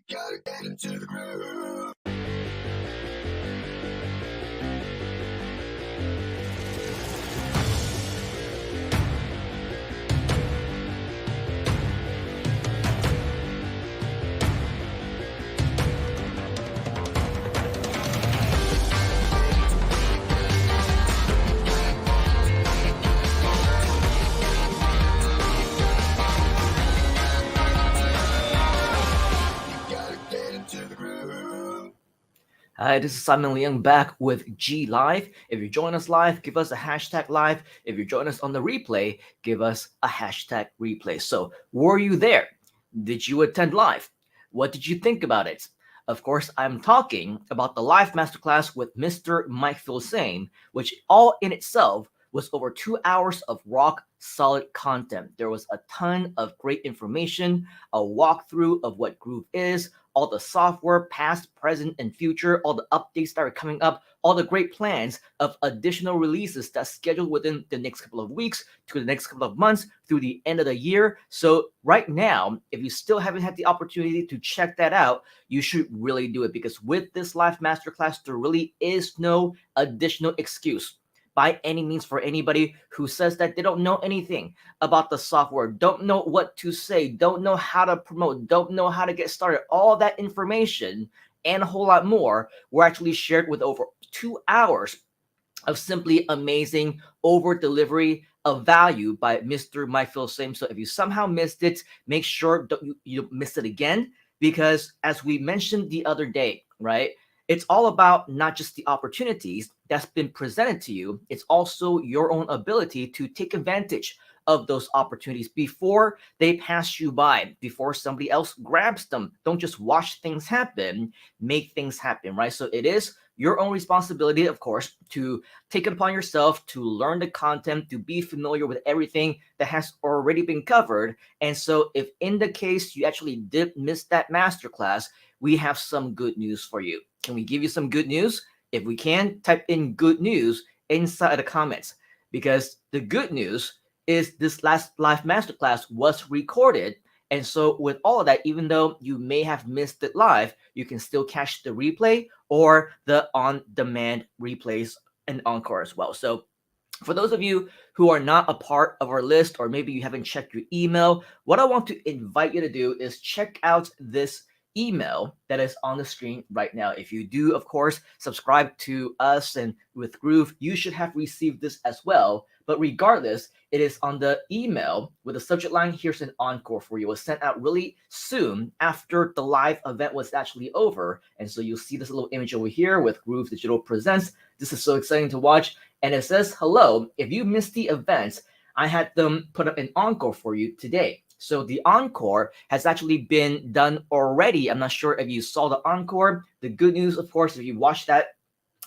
Gotta get into the groove. Hi, this is Simon Leung back with GLIVE. If you join us live, give us a hashtag live. If you join us on the replay, give us a hashtag replay. So, were you there? Did you attend live? What did you think about it? Of course, I'm talking about the live masterclass with Mr. Mike Filsaime, which all in itself was over 2 hours of rock solid content. There was a ton of great information, a walkthrough of what GLIVE is, all the software, past, present, and future, all the updates that are coming up, all the great plans of additional releases that's scheduled within the next couple of weeks to the next couple of months through the end of the year. So right now, if you still haven't had the opportunity to check that out, you should really do it, because with this live masterclass, there really is no additional excuse by any means for anybody who says that they don't know anything about the software, don't know what to say, don't know how to promote, don't know how to get started. All that information and a whole lot more were actually shared with over 2 hours of simply amazing over delivery of value by Mr. Mike Filsaime. So if you somehow missed it, make sure you don't miss it again, because as we mentioned the other day, right? It's all about not just the opportunities that's been presented to you, it's also your own ability to take advantage of those opportunities before they pass you by, before somebody else grabs them. Don't just watch things happen, make things happen, right? So it is your own responsibility, of course, to take it upon yourself to learn the content, to be familiar with everything that has already been covered. And so if in the case you actually did miss that masterclass, we have some good news for you. Can we give you some good news? If we can, type in good news inside the comments, because the good news is this last live masterclass was recorded. And so with all of that, even though you may have missed it live, you can still catch the replay or the on-demand replays and Encore as well. So for those of you who are not a part of our list, or maybe you haven't checked your email, what I want to invite you to do is check out this email that is on the screen right now. If you do, of course, subscribe to us and with GLIVE, you should have received this as well. But regardless, it is on the email with the subject line, here's an encore for you. It was sent out really soon after the live event was actually over. And so you'll see this little image over here with GLIVE Digital Presents. This is so exciting to watch. And it says, hello, if you missed the event, I had them put up an encore for you today. So the encore has actually been done already. I'm not sure if you saw the encore. The good news, of course, if you watched that,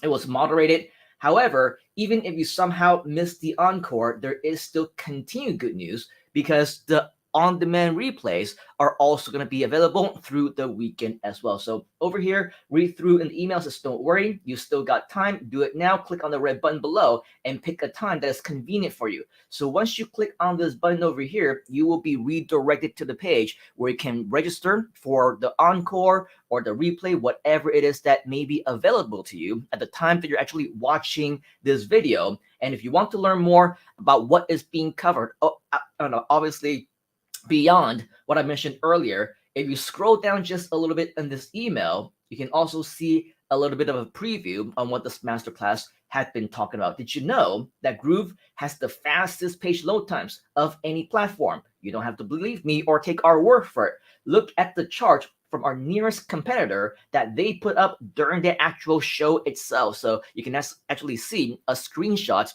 it was moderated. However, even if you somehow missed the encore, there is still continued good news, because the on-demand replays are also going to be available through the weekend as well. So over here, read through in the emails. Just don't worry, you still got time. Do it now. Click on the red button below and pick a time that is convenient for you. So once you click on this button over here, you will be redirected to the page where you can register for the encore or the replay, whatever it is that may be available to you at the time that you're actually watching this video. And if you want to learn more about what is being covered, I don't know, obviously, beyond what I mentioned earlier, if you scroll down just a little bit in this email, you can also see a little bit of a preview on what this masterclass had been talking about. Did you know that GLIVE has the fastest page load times of any platform? You don't have to believe me or take our word for it. Look at the chart from our nearest competitor that they put up during the actual show itself. So you can actually see a screenshot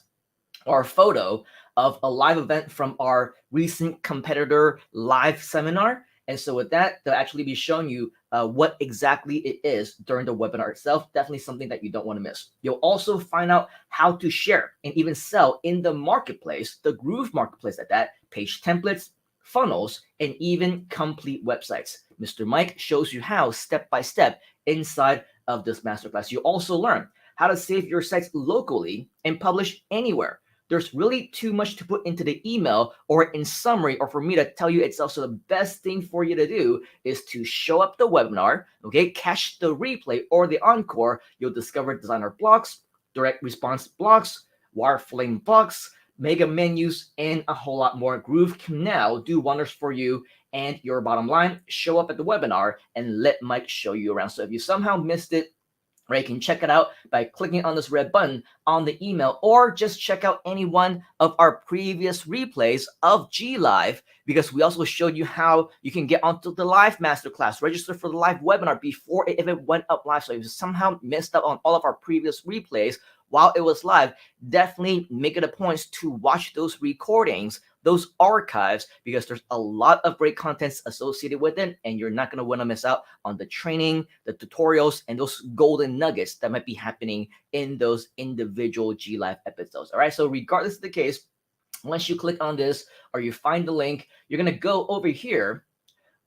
or a photo of a live event from our recent competitor live seminar. And so with that, they'll actually be showing you what exactly it is during the webinar itself. Definitely something that you don't want to miss. You'll also find out how to share and even sell in the marketplace, the GLIVE marketplace at that, page templates, funnels, and even complete websites. Mr. Mike shows you how step by step inside of this masterclass. You also learn how to save your sites locally and publish anywhere there's really too much to put into the email or in summary or for me to tell you itself. So the best thing for you to do is to show up the webinar, okay, catch the replay or the encore. You'll discover designer blocks, direct response blocks, wireframe blocks, mega menus, and a whole lot more. Groove can now do wonders for you and your bottom line. Show up at the webinar and let Mike show you around. So if you somehow missed it, right, you can check it out by clicking on this red button on the email, or just check out any one of our previous replays of GLive, because we also showed you how you can get onto the live masterclass, register for the live webinar before it even went up live. So if you somehow missed out on all of our previous replays while it was live, definitely make it a point to watch those recordings, those archives, because there's a lot of great contents associated with it, and you're not going to want to miss out on the training, the tutorials, and those golden nuggets that might be happening in those individual GLive episodes. All right, so regardless of the case, once you click on this or you find the link, you're going to go over here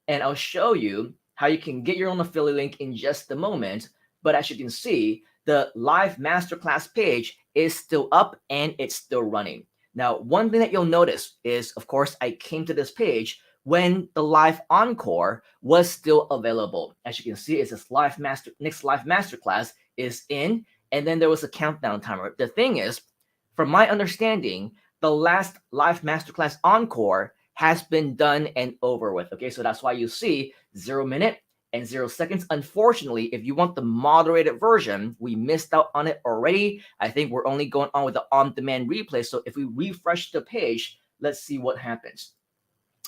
and I'll show you how you can get your own affiliate link in just a moment. But as you can see, the live masterclass page is still up and it's still running. Now, one thing that you'll notice is, of course, I came to this page when the live encore was still available. As you can see, it's this next live masterclass is in, and then there was a countdown timer. The thing is, from my understanding, the last live masterclass encore has been done and over with. Okay, so that's why you see 0 minute and 0 seconds. Unfortunately, if you want the moderated version, we missed out on it already. I think we're only going on with the on-demand replay. So if we refresh the page, let's see what happens.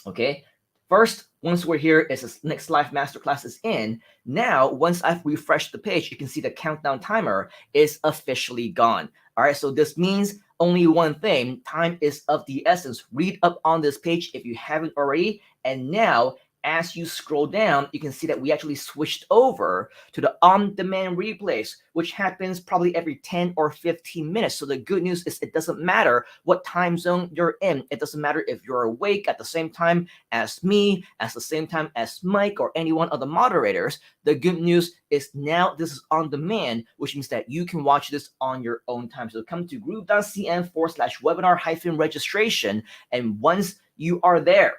Okay, first, once we're here, it's this next live masterclass is in. Now, once I've refreshed the page, you can see the countdown timer is officially gone. All right, so this means only one thing: time is of the essence. Read up on this page if you haven't already. And now, as you scroll down, you can see that we actually switched over to the on-demand replays, which happens probably every 10 or 15 minutes. So the good news is it doesn't matter what time zone you're in. It doesn't matter if you're awake at the same time as me, at the same time as Mike, or any one of the moderators. The good news is now this is on demand, which means that you can watch this on your own time. So come to groove.cn/webinar-registration. And once you are there,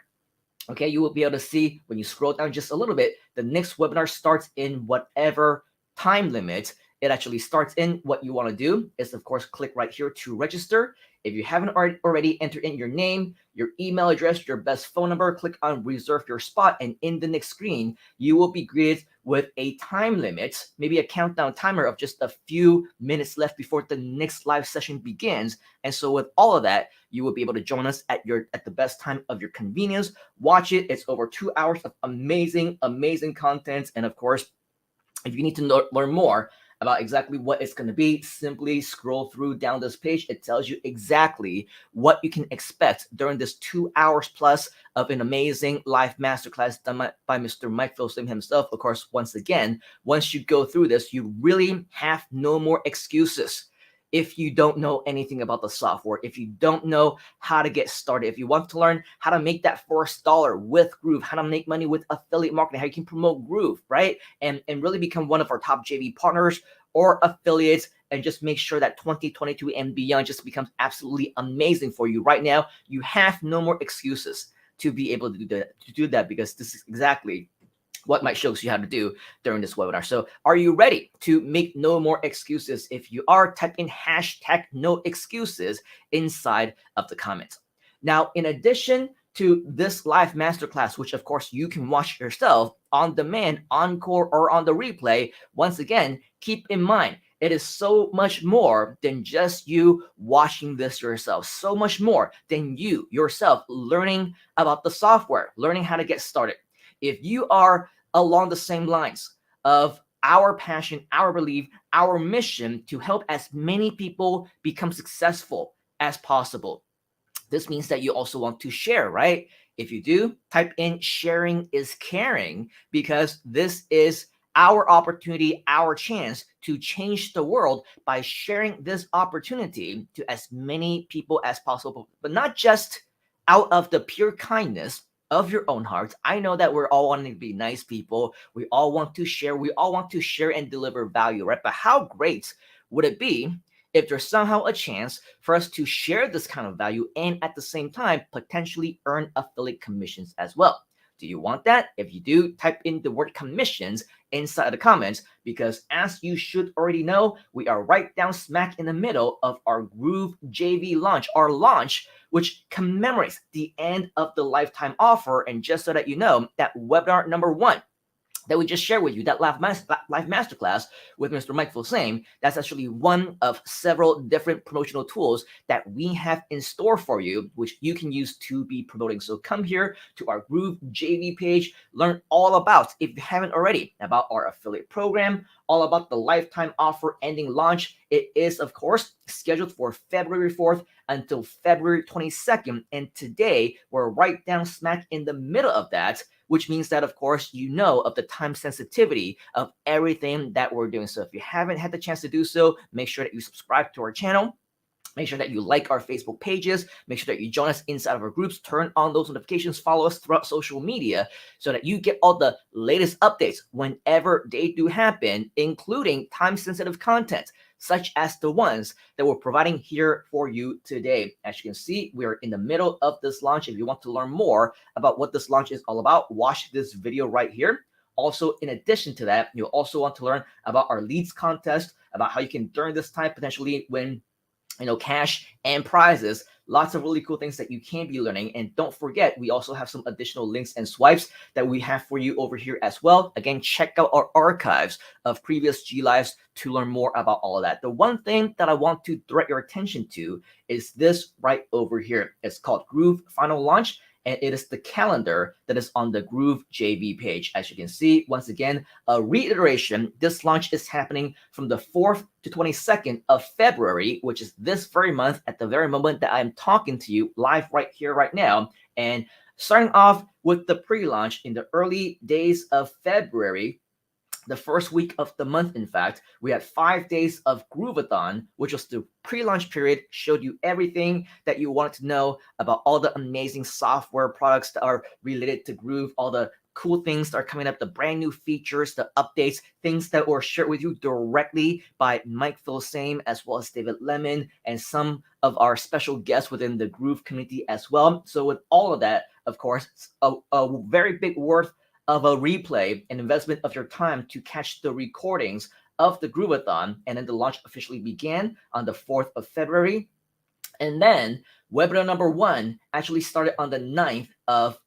okay, you will be able to see when you scroll down just a little bit, the next webinar starts in whatever time limit it actually starts in. What you want to do is, of course, click right here to register. If you haven't already entered in your name, your email address, your best phone number, click on reserve your spot. And in the next screen, you will be greeted with a time limit, maybe a countdown timer of just a few minutes left before the next live session begins. And so with all of that, you will be able to join us at the best time of your convenience. Watch it. It's over 2 hours of amazing content. And of course, if you need to learn more about exactly what it's going to be, simply scroll through down this page. It tells you exactly what you can expect during this 2 hours plus of an amazing live masterclass done by Mr. Mike Filsaime himself. Of course, once again, once you go through this, you really have no more excuses. If you don't know anything about the software, if you don't know how to get started, if you want to learn how to make that first dollar with Groove, how to make money with affiliate marketing, how you can promote Groove, right? And really become one of our top JV partners or affiliates, and just make sure that 2022 and beyond just becomes absolutely amazing for you. Right now, you have no more excuses to be able to do that, because this is exactly what Mike shows you how to do during this webinar. So are you ready to make no more excuses? If you are, type in hashtag no excuses inside of the comments. Now, in addition to this live masterclass, which of course you can watch yourself on demand, encore, or on the replay, once again, keep in mind, it is so much more than just you watching this yourself, so much more than you yourself learning about the software, learning how to get started. If you are along the same lines of our passion, our belief, our mission to help as many people become successful as possible, this means that you also want to share, right? If you do, type in sharing is caring, because this is our opportunity, our chance to change the world by sharing this opportunity to as many people as possible, but not just out of the pure kindness of your own hearts. I know that we're all wanting to be nice people. We all want to share. We all want to share and deliver value, right? But how great would it be if there's somehow a chance for us to share this kind of value and at the same time potentially earn affiliate commissions as well. Do you want that? If you do, type in the word commissions inside the comments, because as you should already know, we are right down smack in the middle of our Groove JV launch, our launch, which commemorates the end of the lifetime offer. And just so that you know, that webinar number 1 that we just shared with you, that live masterclass with Mr. Mike Filsaime, that's actually one of several different promotional tools that we have in store for you, which you can use to be promoting. So come here to our Groove JV page, learn all about, if you haven't already, about our affiliate program, all about the lifetime offer ending launch. It is, of course, scheduled for February 4th until February 22nd. And today, we're right down smack in the middle of that, which means that, of course, you know of the time sensitivity of everything that we're doing. So if you haven't had the chance to do so, make sure that you subscribe to our channel. Make sure that you like our Facebook pages. Make sure that you join us inside of our groups. Turn on those notifications. Follow us throughout social media so that you get all the latest updates whenever they do happen, including time-sensitive content, such as the ones that we're providing here for you today. As you can see, we're in the middle of this launch. If you want to learn more about what this launch is all about, watch this video right here. Also, in addition to that, you'll also want to learn about our leads contest, about how you can, during this time, potentially win cash and prizes. Lots of really cool things that you can be learning. And don't forget, we also have some additional links and swipes that we have for you over here as well. Again, check out our archives of previous G Lives to learn more about all of that. The one thing that I want to direct your attention to is this right over here. It's called Groove Final Launch, and it is the calendar that is on the Groove JV page. As you can see, once again, a reiteration, this launch is happening from the 4th to 22nd of February, which is this very month, at the very moment that I'm talking to you live right here, right now. And starting off with the pre-launch in the early days of February, the first week of the month, in fact, we had 5 days of Groovathon, which was the pre-launch period, showed you everything that you wanted to know about all the amazing software products that are related to Groove, all the cool things that are coming up, the brand new features, the updates, things that were shared with you directly by Mike Filsaime, as well as David Lemon, and some of our special guests within the Groove community as well. So with all of that, of course, a very big worth of a replay, an investment of your time to catch the recordings of the Groovathon. And then the launch officially began on the 4th of February. And then webinar number 1 actually started on the 9th of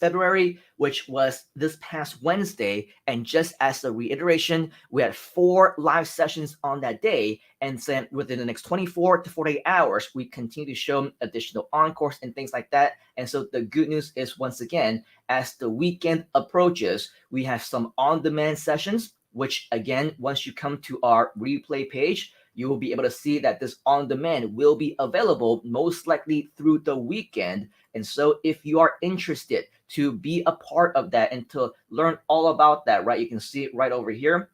February, which was this past Wednesday. And just as a reiteration, we had 4 live sessions on that day. And then within the next 24 to 48 hours, we continue to show additional encores and things like that. And so the good news is, once again, as the weekend approaches, we have some on-demand sessions, which again, once you come to our replay page, you will be able to see that this on-demand will be available most likely through the weekend. And so if you are interested to be a part of that and to learn all about that, right, you can see it right over here.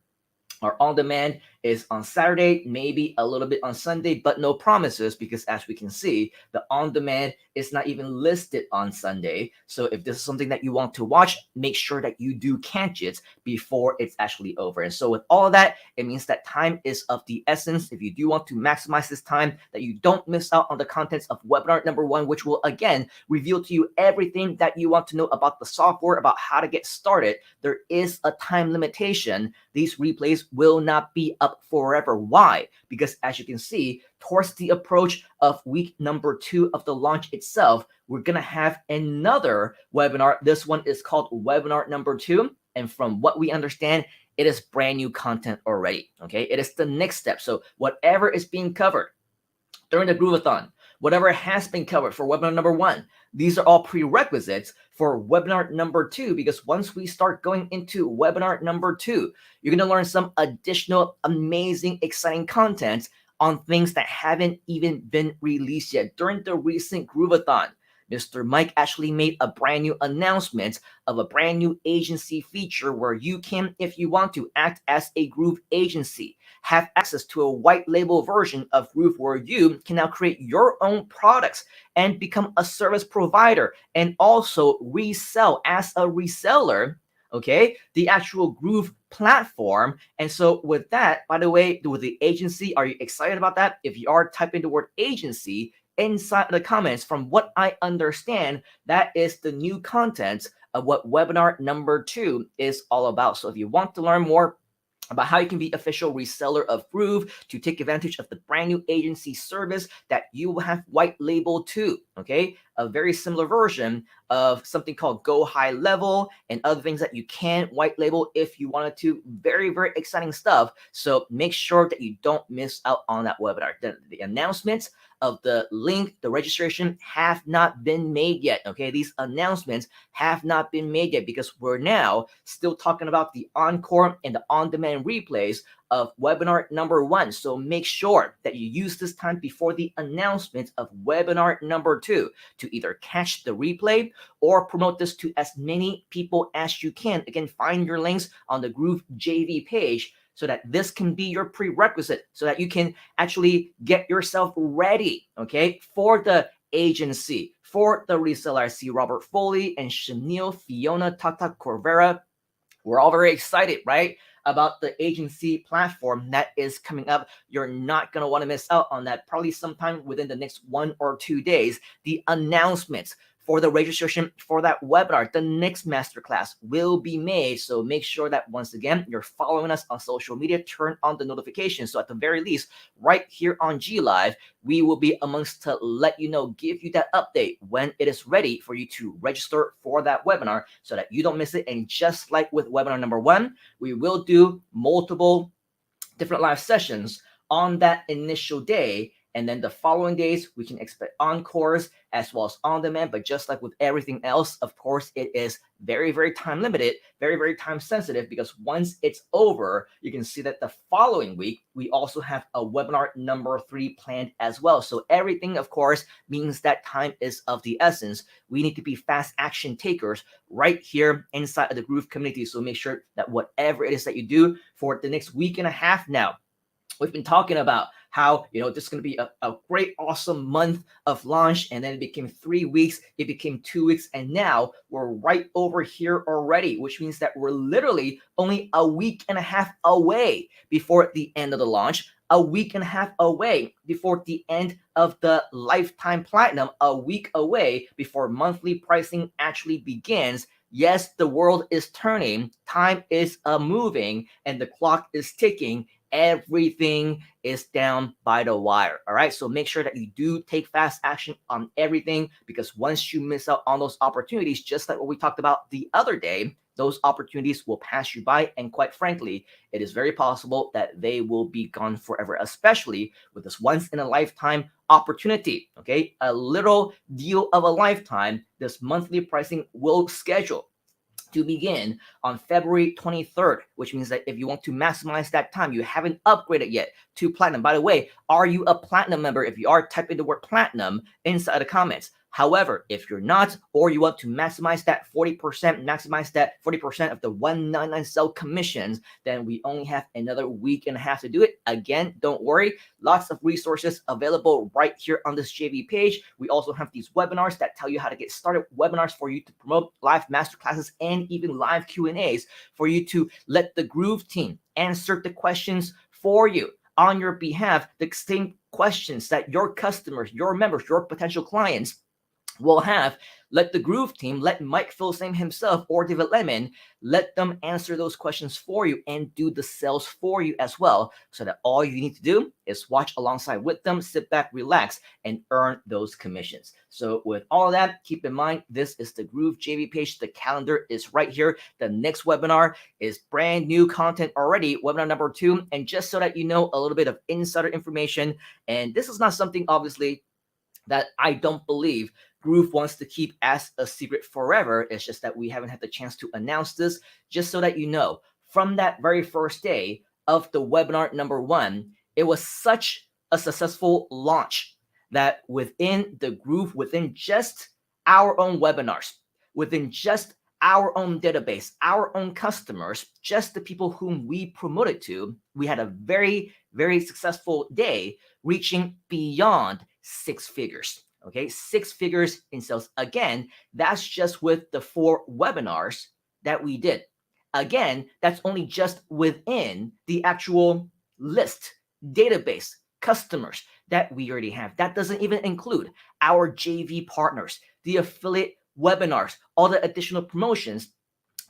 Our on-demand is on Saturday, maybe a little bit on Sunday, but no promises, because as we can see, the on-demand is not even listed on Sunday. So if this is something that you want to watch, make sure that you do catch it before it's actually over. And so with all of that, it means that time is of the essence. If you do want to maximize this time, that you don't miss out on the contents of webinar number 1, which will again reveal to you everything that you want to know about the software, about how to get started. There is a time limitation. These replays will not be up forever. Why? Because as you can see, towards the approach of week number 2 of the launch itself, we're going to have another webinar. This one is called webinar number 2. And from what we understand, it is brand new content already. Okay. It is the next step. So whatever is being covered during the Groovathon, whatever has been covered for webinar number 1, these are all prerequisites for webinar number 2, because once we start going into webinar number 2, you're going to learn some additional amazing, exciting content on things that haven't even been released yet. During the recent Groovathon, Mr. Mike actually made a brand new announcement of a brand new agency feature where you can, if you want to, act as a Groove agency, have access to a white label version of Groove where you can now create your own products and become a service provider and also resell as a reseller, okay, the actual Groove platform. And so with that, by the way, with the agency, are you excited about that? If you are, type in the word agency inside the comments. From what I understand, that is the new content of what webinar number 2 is all about. So if you want to learn more about how you can be official reseller of Groove to take advantage of the brand new agency service that you will have white label too, okay? A very similar version of something called Go High Level and other things that you can white label if you wanted to. Very, very exciting stuff. So make sure that you don't miss out on that webinar. The announcements of the link, the registration have not been made yet, okay? These announcements have not been made yet because we're now still talking about the Encore and the on-demand replays of webinar number 1. So make sure that you use this time before the announcement of webinar number 2 to either catch the replay or promote this to as many people as you can. Again, find your links on the Groove JV page so that this can be your prerequisite so that you can actually get yourself ready, okay, for the agency, for the reseller. I see Robert Foley and Chanel, Fiona, Tata Corvera. We're all very excited, right, about the agency platform that is coming up. You're not going to want to miss out on that. Probably sometime within the next 1 or 2 days, the announcements for the registration for that webinar, the next masterclass, will be made. So make sure that once again, you're following us on social media, turn on the notifications. So at the very least, right here on GLive, we will be amongst to let you know, give you that update when it is ready for you to register for that webinar so that you don't miss it. And just like with webinar number 1, we will do multiple different live sessions on that initial day. And then the following days, we can expect encores as well as on demand. But just like with everything else, of course, it is very, very time limited, very, very time sensitive, because once it's over, you can see that the following week, we also have a webinar number 3 planned as well. So everything, of course, means that time is of the essence. We need to be fast action takers right here inside of the Groove community. So make sure that whatever it is that you do for the next week and a half now, we've been talking about how, this is going to be a great, awesome month of launch. And then it became 3 weeks. It became 2 weeks. And now we're right over here already, which means that we're literally only a week and a half away before the end of the launch, a week and a half away before the end of the lifetime platinum, a week away before monthly pricing actually begins. Yes, the world is turning, time is moving, and the clock is ticking. Everything is down by the wire. All right. So make sure that you do take fast action on everything, because once you miss out on those opportunities, just like what we talked about the other day, those opportunities will pass you by. And quite frankly, it is very possible that they will be gone forever, especially with this once in a lifetime opportunity. Okay. A little deal of a lifetime. This monthly pricing will schedule to begin on February 23rd, which means that if you want to maximize that time, you haven't upgraded yet to platinum. By the way, are you a platinum member? If you are, type in the word platinum inside the comments. However, if you're not, or you want to maximize that 40% of the 199 sell commissions, then we only have another week and a half to do it. Again, don't worry. Lots of resources available right here on this JV page. We also have these webinars that tell you how to get started, webinars for you to promote live masterclasses and even live Q&As for you to let the Groove team answer the questions for you on your behalf, the same questions that your customers, your members, your potential clients will have. Let the Groove team, let Mike Filsaime himself or David Lemon, let them answer those questions for you and do the sales for you as well, so that all you need to do is watch alongside with them, sit back, relax, and earn those commissions. So with all of that, keep in mind, this is the Groove JV page. The calendar is right here. The next webinar is brand new content already, webinar number 2. And just so that you know a little bit of insider information, and this is not something, obviously, that I don't believe Groove wants to keep as a secret forever. It's just that we haven't had the chance to announce this. Just so that you know, from that very first day of the webinar number 1, it was such a successful launch that within the Groove, within just our own webinars, within just our own database, our own customers, just the people whom we promoted to, we had a very, very successful day, reaching beyond 6 figures. Okay, 6 figures in sales. Again, that's just with the 4 webinars that we did. Again, that's only just within the actual list, database, customers that we already have. That doesn't even include our JV partners, the affiliate webinars, all the additional promotions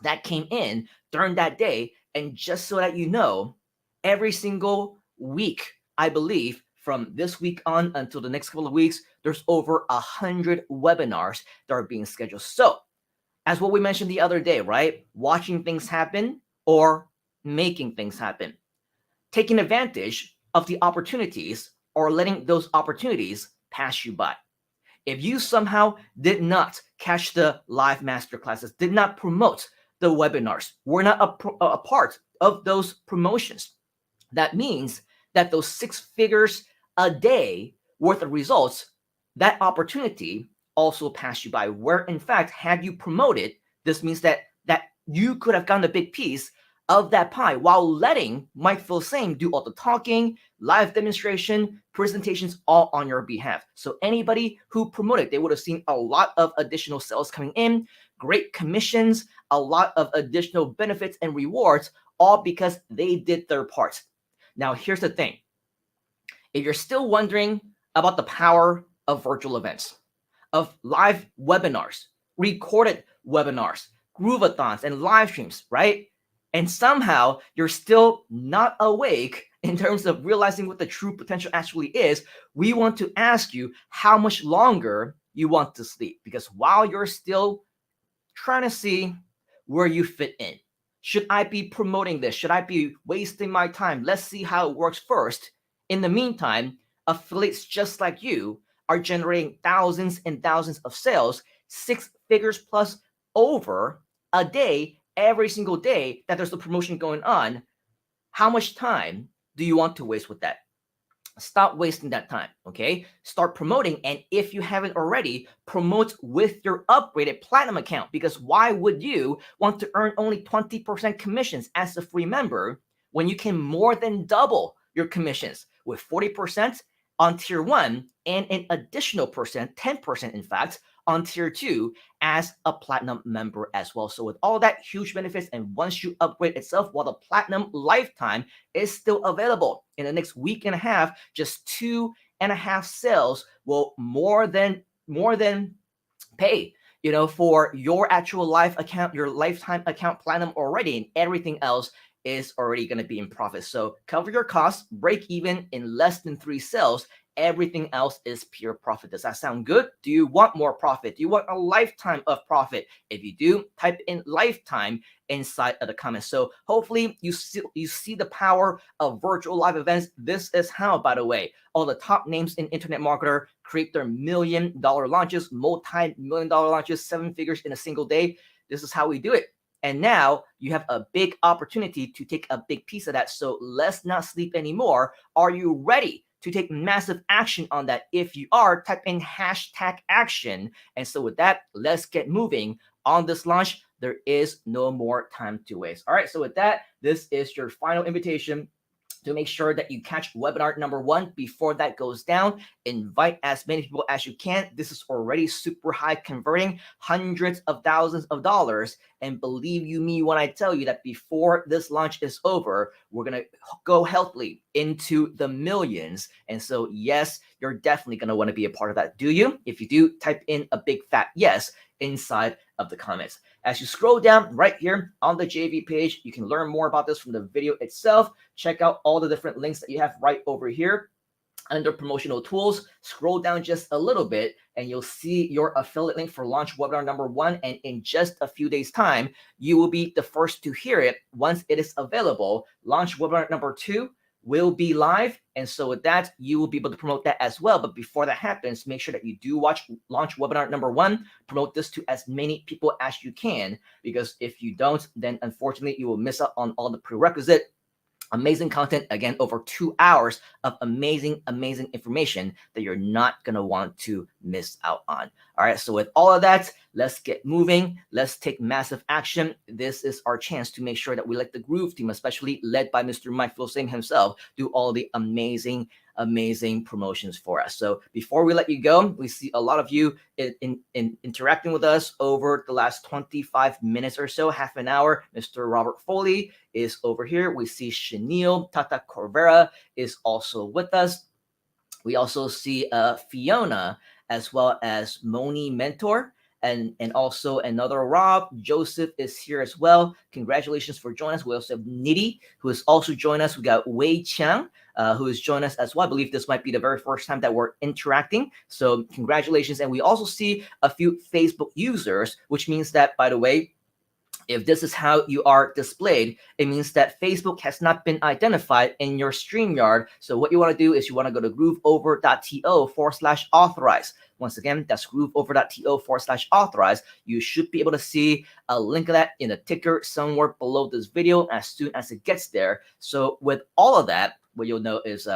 that came in during that day. And just so that you know, every single week, I believe, from this week on until the next couple of weeks, there's over 100 webinars that are being scheduled. So as what we mentioned the other day, right? Watching things happen or making things happen. Taking advantage of the opportunities or letting those opportunities pass you by. If you somehow did not catch the live masterclasses, did not promote the webinars, were not a part of those promotions, that means that those 6 figures a day worth of results, that opportunity also passed you by, where in fact, had you promoted, this means that you could have gotten a big piece of that pie while letting Mike Filsaime do all the talking, live demonstration, presentations, all on your behalf. So anybody who promoted, they would have seen a lot of additional sales coming in, great commissions, a lot of additional benefits and rewards, all because they did their part. Now, here's the thing. If you're still wondering about the power of virtual events, of live webinars, recorded webinars, groovathons, and live streams, right? And somehow you're still not awake in terms of realizing what the true potential actually is, we want to ask you how much longer you want to sleep. Because while you're still trying to see where you fit in, should I be promoting this? Should I be wasting my time? Let's see how it works first. In the meantime, affiliates just like you are generating thousands and thousands of sales, 6 figures plus over a day, every single day that there's a promotion going on. How much time do you want to waste with that? Stop wasting that time, okay? Start promoting, and if you haven't already, promote with your upgraded platinum account, because why would you want to earn only 20% commissions as a free member when you can more than double your commissions with 40% on tier 1 and an additional percent, 10% in fact, on tier 2 as a platinum member as well. So with all that huge benefits, and once you upgrade itself, while the platinum lifetime is still available in the next week and a half, just 2.5 sales will more than pay, for your actual life account, your lifetime account platinum already, and everything else is already going to be in profit. So cover your costs, break even in less than 3 sales. Everything else is pure profit. Does that sound good? Do you want more profit? Do you want a lifetime of profit? If you do, type in lifetime inside of the comments. So hopefully you see the power of virtual live events. This is how, by the way, all the top names in internet marketer create their $1 million launches, multi-million-dollar launches, 7 figures in a single day. This is how we do it. And now you have a big opportunity to take a big piece of that. So let's not sleep anymore. Are you ready to take massive action on that? If you are, type in #action. And so with that, let's get moving on this launch. There is no more time to waste. All right, so with that, this is your final invitation to make sure that you catch webinar number 1 before that goes down. Invite as many people as you can. This is already super high converting, hundreds of thousands of dollars. And believe you me when I tell you that before this launch is over, we're going to go healthily into the millions. And so, yes, you're definitely going to want to be a part of that. Do you? If you do, type in a big fat yes inside of the comments. As you scroll down right here on the JV page, you can learn more about this from the video itself. Check out all the different links that you have right over here under promotional tools. Scroll down just a little bit and you'll see your affiliate link for launch webinar number 1. And in just a few days time, you will be the first to hear it once it is available. Launch webinar number 2 will be live, and so with that, you will be able to promote that as well. But before that happens, make sure that you do watch launch webinar number 1. Promote this to as many people as you can, because if you don't, then unfortunately you will miss out on all the prerequisite amazing content. Again, over 2 hours of amazing information that you're not going to want to miss out on. All right, so with all of that, let's get moving. Let's take massive action. This is our chance to make sure that we let the Groove team, especially led by Mr. Mike Filsaime himself, do all the amazing amazing promotions for us. So before we let you go, we see a lot of you in interacting with us over the last 25 minutes or so, half an hour. Mr. Robert Foley is over here. We see Chenille, Tata Corvera is also with us. We also see Fiona, as well as Moni Mentor, and also another Rob. Joseph is here as well. Congratulations for joining us. We also have Nitty, who has also joined us. We got Wei Chang, who has joined us as well. I believe this might be the very first time that we're interacting. So congratulations. And we also see a few Facebook users, which means that, by the way, if this is how you are displayed, it means that Facebook has not been identified in your StreamYard. So what you want to do is you want to go to grooveover.to/authorize. Once again, that's grooveover.to/authorize. You should be able to see a link of that in the ticker somewhere below this video as soon as it gets there. So with all of that, what you'll know is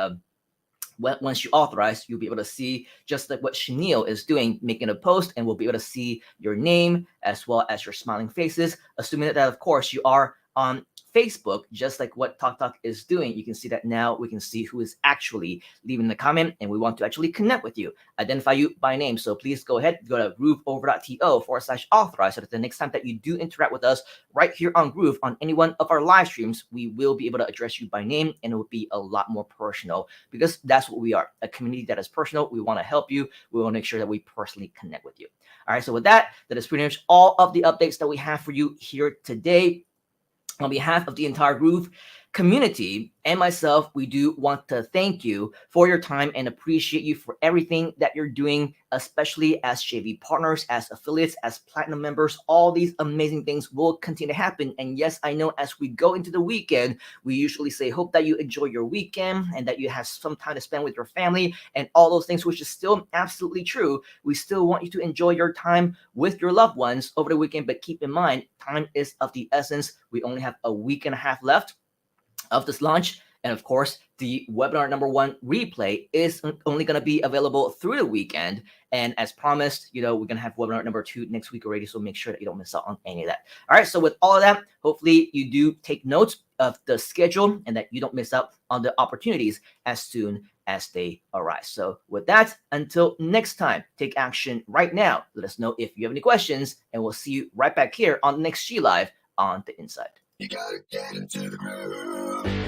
once you authorize, you'll be able to see just like what Chenille is doing, making a post, and we'll be able to see your name as well as your smiling faces, assuming that of course you are on Facebook, just like what TokTok is doing. You can see that now we can see who is actually leaving the comment, and we want to actually connect with you, identify you by name. So please go ahead, go to grooveover.to/authorize, so that the next time that you do interact with us right here on Groove on any one of our live streams, we will be able to address you by name, and it will be a lot more personal, because that's what we are, a community that is personal. We want to help you. We want to make sure that we personally connect with you. All right, so with that, that is pretty much all of the updates that we have for you here today. On behalf of the entire Groove community and myself, we do want to thank you for your time and appreciate you for everything that you're doing, especially as JV partners, as affiliates, as platinum members. All these amazing things will continue to happen. And yes, I know as we go into the weekend, we usually say, hope that you enjoy your weekend and that you have some time to spend with your family and all those things, which is still absolutely true. We still want you to enjoy your time with your loved ones over the weekend, but keep in mind, time is of the essence. We only have a week and a half left of this launch. And of course, the webinar number 1 replay is only going to be available through the weekend. And as promised, we're going to have webinar number 2 next week already. So make sure that you don't miss out on any of that. All right. So with all of that, hopefully you do take notes of the schedule and that you don't miss out on the opportunities as soon as they arise. So with that, until next time, take action right now. Let us know if you have any questions, and we'll see you right back here on the next GLIVE on the Inside. You gotta get into the groove.